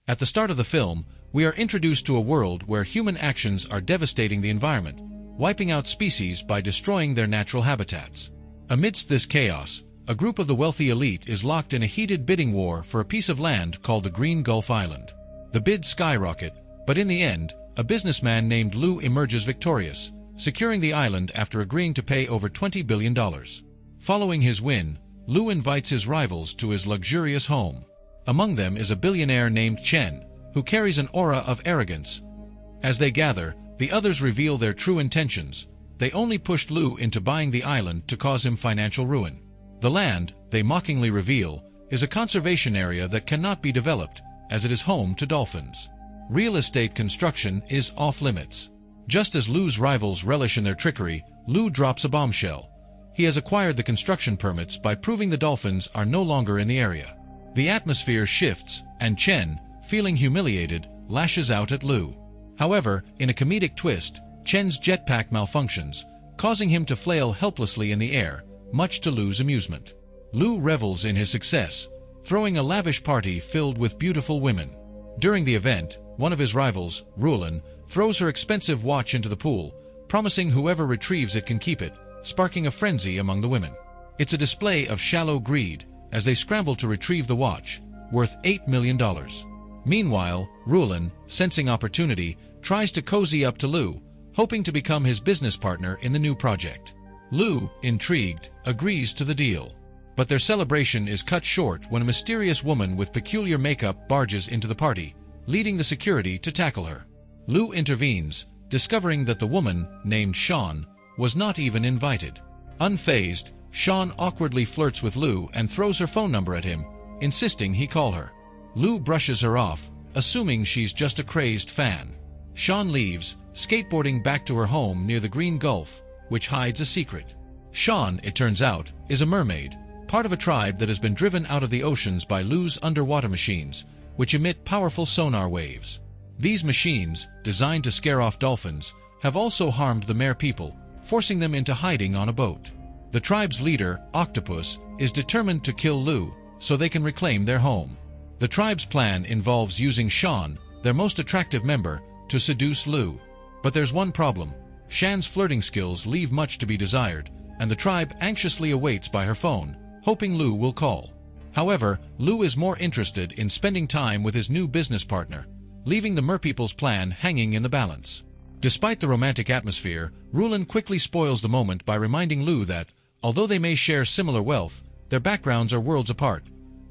At the start of the film, we are introduced to a world where human actions are devastating the environment, wiping out species by destroying their natural habitats. Amidst this chaos, a group of the wealthy elite is locked in a heated bidding war for a piece of land called the Green Gulf Island. The bids skyrocket, but in the end, a businessman named Lou emerges victorious, securing the island after agreeing to pay over $20 billion. Following his win, Lou invites his rivals to his luxurious home. Among them is a billionaire named Chen, who carries an aura of arrogance. As they gather, the others reveal their true intentions. They only pushed Lou into buying the island to cause him financial ruin. The land, they mockingly reveal, is a conservation area that cannot be developed, as it is home to dolphins. Real estate construction is off-limits. Just as Lou's rivals relish in their trickery, Lou drops a bombshell. He has acquired the construction permits by proving the dolphins are no longer in the area. The atmosphere shifts, and Chen, feeling humiliated, lashes out at Lou. However, in a comedic twist, Chen's jetpack malfunctions, causing him to flail helplessly in the air, much to Lou's amusement. Lou revels in his success, throwing a lavish party filled with beautiful women. During the event, one of his rivals, Rulin, throws her expensive watch into the pool, promising whoever retrieves it can keep it, sparking a frenzy among the women. It's a display of shallow greed, as they scramble to retrieve the watch, worth $8 million. Meanwhile, Rulin, sensing opportunity, tries to cozy up to Lou, hoping to become his business partner in the new project. Lou, intrigued, agrees to the deal. But their celebration is cut short when a mysterious woman with peculiar makeup barges into the party, leading the security to tackle her. Lou intervenes, discovering that the woman, named Sean, was not even invited. Unfazed, Sean awkwardly flirts with Lou and throws her phone number at him, insisting he call her. Lou brushes her off, assuming she's just a crazed fan. Sean leaves, skateboarding back to her home near the Green Gulf, which hides a secret. Sean, it turns out, is a mermaid, part of a tribe that has been driven out of the oceans by Lou's underwater machines, which emit powerful sonar waves. These machines, designed to scare off dolphins, have also harmed the mere people, forcing them into hiding on a boat. The tribe's leader, Octopus, is determined to kill Lou so they can reclaim their home. The tribe's plan involves using Sean, their most attractive member, to seduce Lou. But there's one problem. Shan's flirting skills leave much to be desired, and the tribe anxiously awaits by her phone, hoping Lou will call. However, Lou is more interested in spending time with his new business partner, leaving the merpeople's plan hanging in the balance. Despite the romantic atmosphere, Rulin quickly spoils the moment by reminding Lou that, although they may share similar wealth, their backgrounds are worlds apart.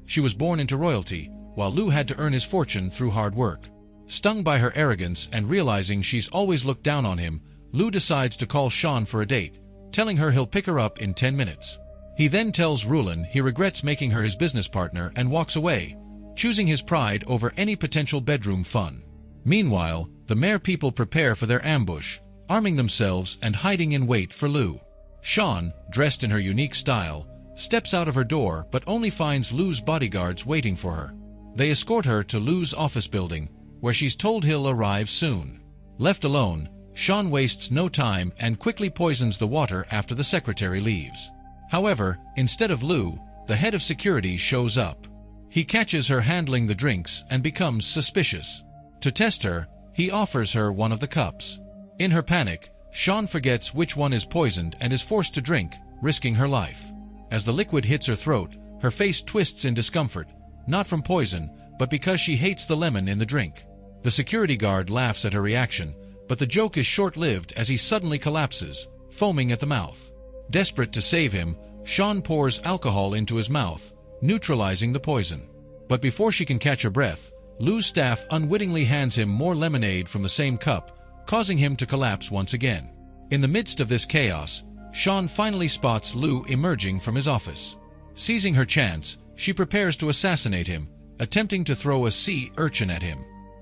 She was born into royalty, while Lou had to earn his fortune through hard work. Stung by her arrogance and realizing she's always looked down on him, Lou decides to call Sean for a date, telling her he'll pick her up in 10 minutes. He then tells Rulin he regrets making her his business partner and walks away, choosing his pride over any potential bedroom fun. Meanwhile, the mere people prepare for their ambush, arming themselves and hiding in wait for Lou. Sean, dressed in her unique style, steps out of her door but only finds Lou's bodyguards waiting for her. They escort her to Lou's office building, where she's told he'll arrive soon. Left alone, Sean wastes no time and quickly poisons the water after the secretary leaves. However, instead of Lou, the head of security shows up. He catches her handling the drinks and becomes suspicious. To test her, he offers her one of the cups. In her panic, Sean forgets which one is poisoned and is forced to drink, risking her life. As the liquid hits her throat, her face twists in discomfort, not from poison, but because she hates the lemon in the drink. The security guard laughs at her reaction, but the joke is short-lived as he suddenly collapses, foaming at the mouth. Desperate to save him, Sean pours alcohol into his mouth, neutralizing the poison. But before she can catch her breath, Lou's staff unwittingly hands him more lemonade from the same cup, causing him to collapse once again. In the midst of this chaos, Sean finally spots Lou emerging from his office. Seizing her chance, she prepares to assassinate him, attempting to throw a sea urchin at him.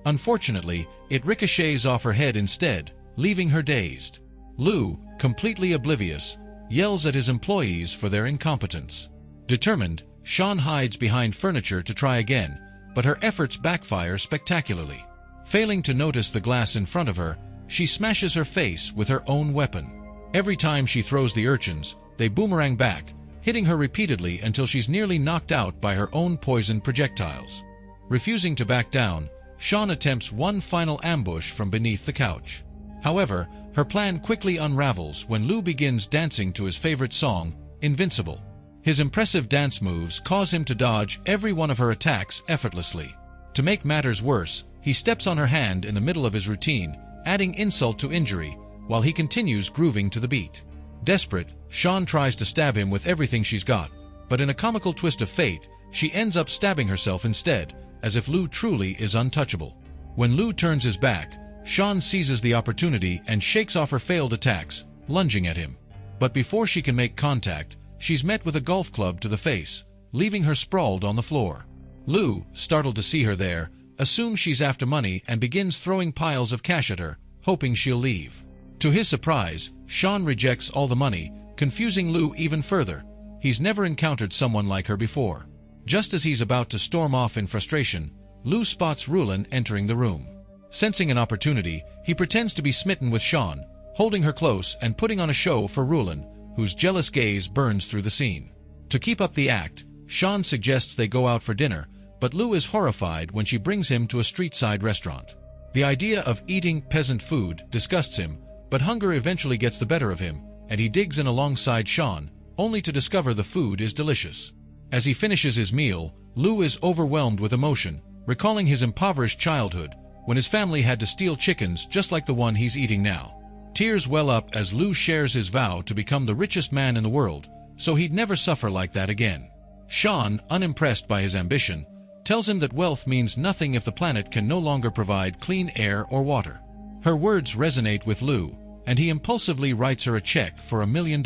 Unfortunately, it ricochets off her head instead, leaving her dazed. Lou, completely oblivious, yells at his employees for their incompetence. Determined, Sean hides behind furniture to try again, but her efforts backfire spectacularly. Failing to notice the glass in front of her, she smashes her face with her own weapon. Every time she throws the urchins, they boomerang back, hitting her repeatedly until she's nearly knocked out by her own poisoned projectiles. Refusing to back down, Sean attempts one final ambush from beneath the couch. However, her plan quickly unravels when Lou begins dancing to his favorite song, Invincible. His impressive dance moves cause him to dodge every one of her attacks effortlessly. To make matters worse, he steps on her hand in the middle of his routine, adding insult to injury, while he continues grooving to the beat. Desperate, Sean tries to stab him with everything she's got, but in a comical twist of fate, she ends up stabbing herself instead, as if Lou truly is untouchable. When Lou turns his back, Sean seizes the opportunity and shakes off her failed attacks, lunging at him. But before she can make contact, she's met with a golf club to the face, leaving her sprawled on the floor. Lou, startled to see her there, assumes she's after money and begins throwing piles of cash at her, hoping she'll leave. To his surprise, Sean rejects all the money, confusing Lou even further. He's never encountered someone like her before. Just as he's about to storm off in frustration, Lou spots Rulin entering the room. Sensing an opportunity, he pretends to be smitten with Sean, holding her close and putting on a show for Rulin, whose jealous gaze burns through the scene. To keep up the act, Sean suggests they go out for dinner, but Lou is horrified when she brings him to a street-side restaurant. The idea of eating peasant food disgusts him, but hunger eventually gets the better of him, and he digs in alongside Sean, only to discover the food is delicious. As he finishes his meal, Lou is overwhelmed with emotion, recalling his impoverished childhood, when his family had to steal chickens just like the one he's eating now. Tears well up as Lou shares his vow to become the richest man in the world, so he'd never suffer like that again. Sean, unimpressed by his ambition, tells him that wealth means nothing if the planet can no longer provide clean air or water. Her words resonate with Lou, and he impulsively writes her a check for $1 million.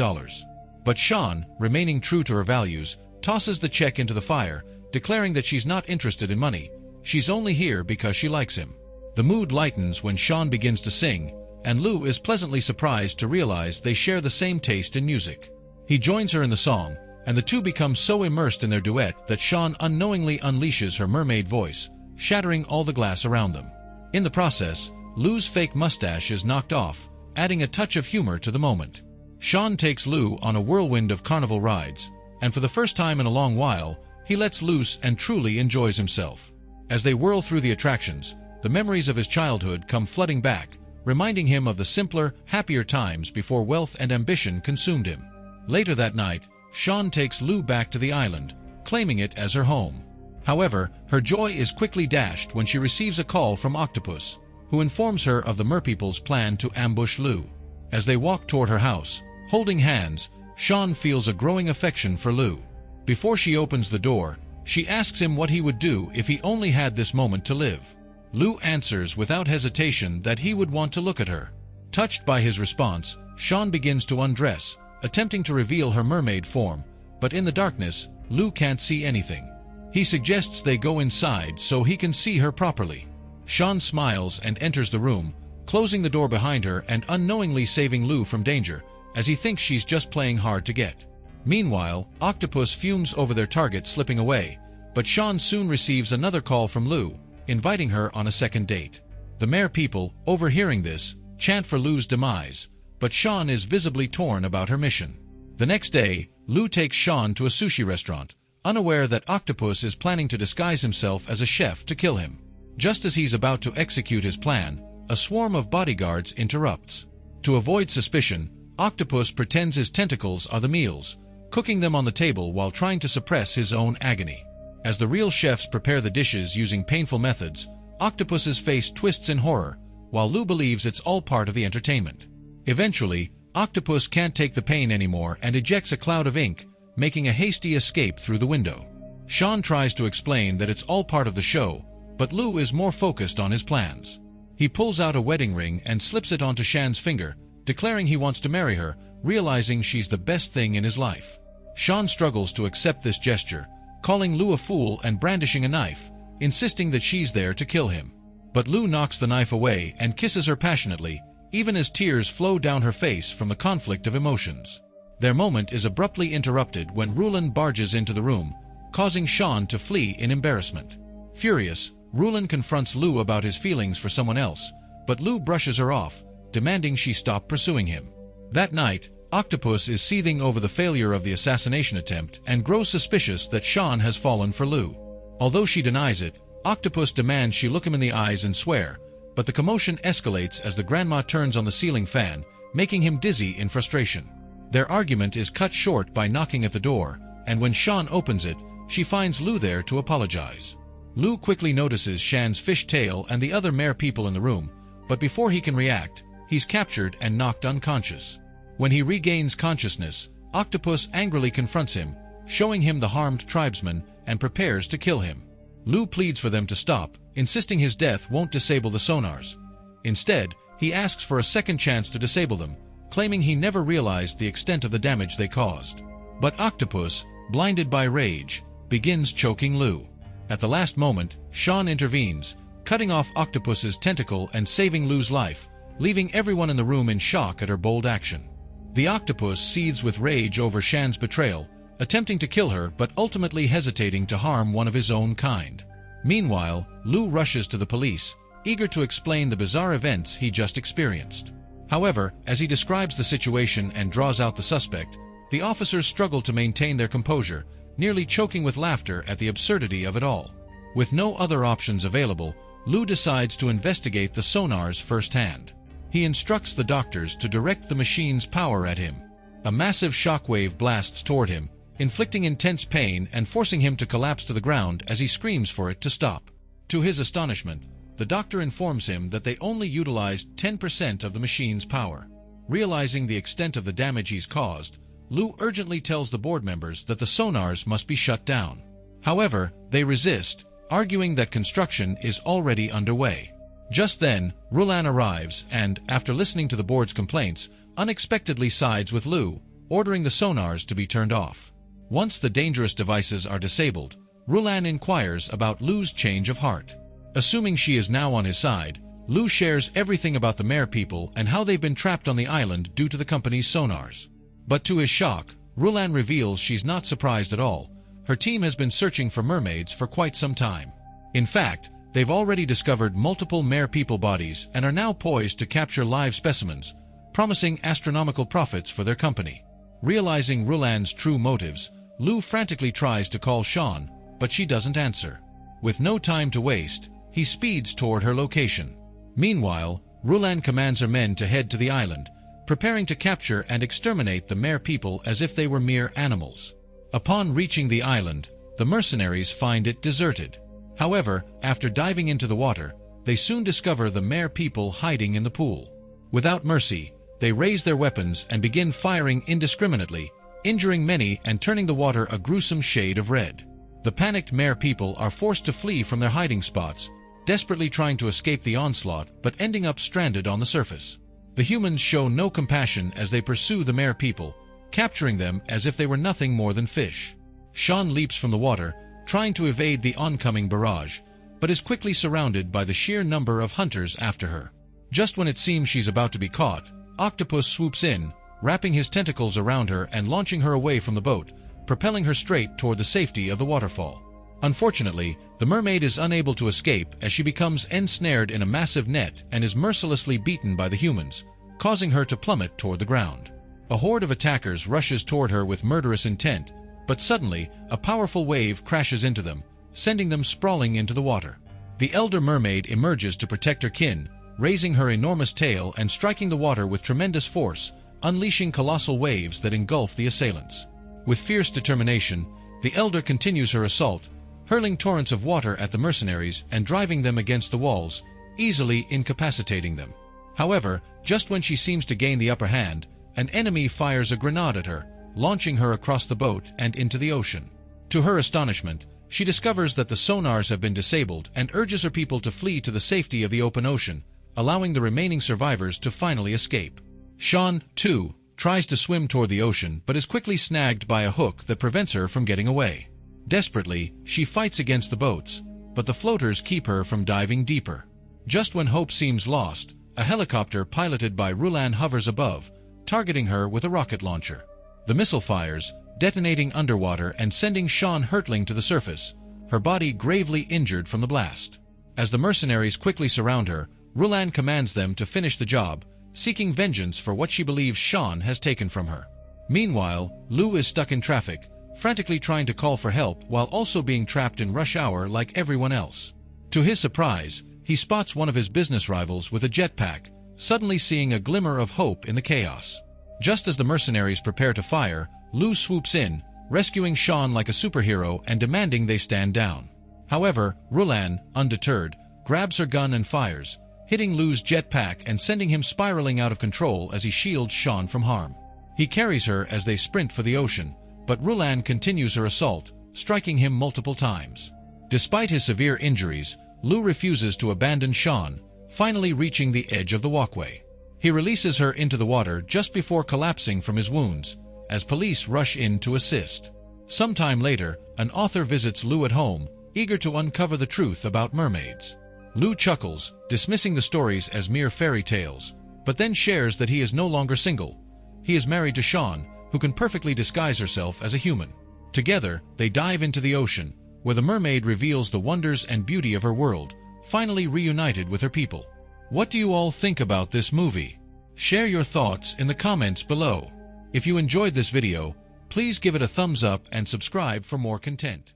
But Sean, remaining true to her values, tosses the check into the fire, declaring that she's not interested in money. She's only here because she likes him. The mood lightens when Sean begins to sing, and Lou is pleasantly surprised to realize they share the same taste in music. He joins her in the song, and the two become so immersed in their duet that Sean unknowingly unleashes her mermaid voice, shattering all the glass around them. In the process, Lou's fake mustache is knocked off, adding a touch of humor to the moment. Sean takes Lou on a whirlwind of carnival rides, and for the first time in a long while, he lets loose and truly enjoys himself. As they whirl through the attractions, the memories of his childhood come flooding back, reminding him of the simpler, happier times before wealth and ambition consumed him. Later that night, Sean takes Lou back to the island, claiming it as her home. However, her joy is quickly dashed when she receives a call from Octopus, who informs her of the merpeople's plan to ambush Lou. As they walk toward her house, holding hands, Sean feels a growing affection for Lou. Before she opens the door, she asks him what he would do if he only had this moment to live. Lou answers without hesitation that he would want to look at her. Touched by his response, Sean begins to undress, attempting to reveal her mermaid form, but in the darkness, Lou can't see anything. He suggests they go inside so he can see her properly. Sean smiles and enters the room, closing the door behind her and unknowingly saving Lou from danger, as he thinks she's just playing hard to get. Meanwhile, Octopus fumes over their target slipping away, but Sean soon receives another call from Lou, inviting her on a second date. The Mere people, overhearing this, chant for Lou's demise, but Sean is visibly torn about her mission. The next day, Lou takes Sean to a sushi restaurant, unaware that Octopus is planning to disguise himself as a chef to kill him. Just as he's about to execute his plan, a swarm of bodyguards interrupts. To avoid suspicion, Octopus pretends his tentacles are the meals, cooking them on the table while trying to suppress his own agony. As the real chefs prepare the dishes using painful methods, Octopus's face twists in horror, while Lou believes it's all part of the entertainment. Eventually, Octopus can't take the pain anymore and ejects a cloud of ink, making a hasty escape through the window. Sean tries to explain that it's all part of the show, but Lou is more focused on his plans. He pulls out a wedding ring and slips it onto Shan's finger, declaring he wants to marry her, realizing she's the best thing in his life. Sean struggles to accept this gesture, calling Lou a fool and brandishing a knife, insisting that she's there to kill him. But Lou knocks the knife away and kisses her passionately, even as tears flow down her face from the conflict of emotions. Their moment is abruptly interrupted when Rulin barges into the room, causing Sean to flee in embarrassment. Furious, Rulin confronts Lou about his feelings for someone else, but Lou brushes her off, demanding she stop pursuing him. That night, Octopus is seething over the failure of the assassination attempt and grows suspicious that Sean has fallen for Lou. Although she denies it, Octopus demands she look him in the eyes and swear, but the commotion escalates as the grandma turns on the ceiling fan, making him dizzy in frustration. Their argument is cut short by knocking at the door, and when Sean opens it, she finds Lou there to apologize. Lou quickly notices Shan's fish tail and the other mere people in the room, but before he can react, he's captured and knocked unconscious. When he regains consciousness, Octopus angrily confronts him, showing him the harmed tribesman, and prepares to kill him. Lou pleads for them to stop, insisting his death won't disable the sonars. Instead, he asks for a second chance to disable them, claiming he never realized the extent of the damage they caused. But Octopus, blinded by rage, begins choking Lou. At the last moment, Sean intervenes, cutting off Octopus's tentacle and saving Lou's life, leaving everyone in the room in shock at her bold action. The octopus seethes with rage over Shan's betrayal, attempting to kill her but ultimately hesitating to harm one of his own kind. Meanwhile, Lou rushes to the police, eager to explain the bizarre events he just experienced. However, as he describes the situation and draws out the suspect, the officers struggle to maintain their composure, nearly choking with laughter at the absurdity of it all. With no other options available, Lou decides to investigate the sonars firsthand. He instructs the doctors to direct the machine's power at him. A massive shockwave blasts toward him, inflicting intense pain and forcing him to collapse to the ground as he screams for it to stop. To his astonishment, the doctor informs him that they only utilized 10% of the machine's power. Realizing the extent of the damage he's caused, Lou urgently tells the board members that the sonars must be shut down. However, they resist, arguing that construction is already underway. Just then, Rulan arrives and, after listening to the board's complaints, unexpectedly sides with Lou, ordering the sonars to be turned off. Once the dangerous devices are disabled, Rulan inquires about Lou's change of heart. Assuming she is now on his side, Lou shares everything about the Mare people and how they've been trapped on the island due to the company's sonars. But to his shock, Rulan reveals she's not surprised at all. Her team has been searching for mermaids for quite some time. In fact, they've already discovered multiple Mare people bodies and are now poised to capture live specimens, promising astronomical profits for their company. Realizing Rulan's true motives, Lou frantically tries to call Sean, but she doesn't answer. With no time to waste, he speeds toward her location. Meanwhile, Rulan commands her men to head to the island, preparing to capture and exterminate the Mare people as if they were mere animals. Upon reaching the island, the mercenaries find it deserted. However, after diving into the water, they soon discover the Mare people hiding in the pool. Without mercy, they raise their weapons and begin firing indiscriminately, injuring many and turning the water a gruesome shade of red. The panicked Mare people are forced to flee from their hiding spots, desperately trying to escape the onslaught but ending up stranded on the surface. The humans show no compassion as they pursue the Mare people, capturing them as if they were nothing more than fish. Sean leaps from the water, trying to evade the oncoming barrage, but is quickly surrounded by the sheer number of hunters after her. Just when it seems she's about to be caught, Octopus swoops in, wrapping his tentacles around her and launching her away from the boat, propelling her straight toward the safety of the waterfall. Unfortunately, the mermaid is unable to escape as she becomes ensnared in a massive net and is mercilessly beaten by the humans, causing her to plummet toward the ground. A horde of attackers rushes toward her with murderous intent, but suddenly, a powerful wave crashes into them, sending them sprawling into the water. The elder mermaid emerges to protect her kin, raising her enormous tail and striking the water with tremendous force, unleashing colossal waves that engulf the assailants. With fierce determination, the elder continues her assault, hurling torrents of water at the mercenaries and driving them against the walls, easily incapacitating them. However, just when she seems to gain the upper hand, an enemy fires a grenade at her, launching her across the boat and into the ocean. To her astonishment, she discovers that the sonars have been disabled and urges her people to flee to the safety of the open ocean, allowing the remaining survivors to finally escape. Sean, too, tries to swim toward the ocean but is quickly snagged by a hook that prevents her from getting away. Desperately, she fights against the boats, but the floaters keep her from diving deeper. Just when hope seems lost, a helicopter piloted by Rulan hovers above, targeting her with a rocket launcher. The missile fires, detonating underwater and sending Sean hurtling to the surface, her body gravely injured from the blast. As the mercenaries quickly surround her, Rulan commands them to finish the job, seeking vengeance for what she believes Sean has taken from her. Meanwhile, Lou is stuck in traffic, frantically trying to call for help while also being trapped in rush hour like everyone else. To his surprise, he spots one of his business rivals with a jetpack, suddenly seeing a glimmer of hope in the chaos. Just as the mercenaries prepare to fire, Lu swoops in, rescuing Sean like a superhero and demanding they stand down. However, Rulan, undeterred, grabs her gun and fires, hitting Lu's jetpack and sending him spiraling out of control as he shields Sean from harm. He carries her as they sprint for the ocean, but Rulan continues her assault, striking him multiple times. Despite his severe injuries, Lu refuses to abandon Sean, finally reaching the edge of the walkway. He releases her into the water just before collapsing from his wounds, as police rush in to assist. Sometime later, an author visits Lu at home, eager to uncover the truth about mermaids. Lu chuckles, dismissing the stories as mere fairy tales, but then shares that he is no longer single. He is married to Sean, who can perfectly disguise herself as a human. Together, they dive into the ocean, where the mermaid reveals the wonders and beauty of her world, finally reunited with her people. What do you all think about this movie? Share your thoughts in the comments below. If you enjoyed this video, please give it a thumbs up and subscribe for more content.